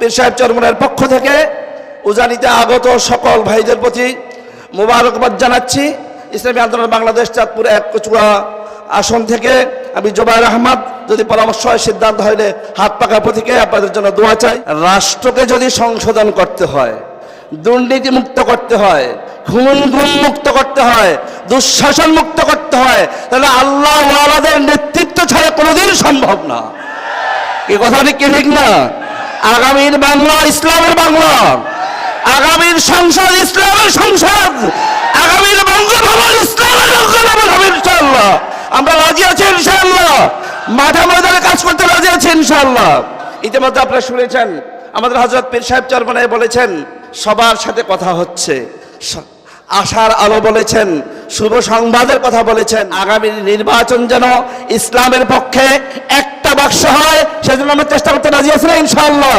পীর সাহেব চরমনের পক্ষ থেকে উজানিতে আগত সকল ভাইদের প্রতি মোবারকবাদ জানাচ্ছি। ইসলামী আন্দোলন বাংলাদেশ চাঁদপুর 1 কচুয়া আসন থেকে আমি জোবায়ের আহমদ, যদি পরামর্শ হয় সিদ্ধান্ত হইলে হাত পাকা প্রতীকে আপনাদের জন্য দোয়া চাই। রাষ্ট্রকে যদি সংশোধন করতে হয়, দুর্নীতি মুক্ত করতে হয়, খুন মুক্ত করতে হয়, দুঃশাসন মুক্ত করতে হয়, তাহলে আল্লাহ ওয়ালাদের নেতৃত্ব ছাড়া কোনোদিন সম্ভব না। এই কথাটি কি ঠিক না? আগামীর বাংলা ইসলামের বাংলা, আগামীর সংসদ ইসলামের সংসদ, আগামীর বঙ্গভবন ইসলামের বঙ্গভবন হবে ইনশাআল্লাহ। আমরা রাজি আছি ইনশাআল্লাহ, মাঠে ময়দানে কাজ করতে রাজি আছি ইনশাআল্লাহ। ইতিমধ্যে আপনারা শুনেছেন আমাদের হযরত পীর সাহেব চরমনাই বলেছেন সবার সাথে কথা হচ্ছে, আশার আলো বলেছেন, শুভ সংবাদের কথা বলেছেন। আগামী নির্বাচন যেন ইসলামের পক্ষে একটা বাক্স হয় সেজন্য আমরা চেষ্টা করতে রাজি আছি ইনশাআল্লাহ।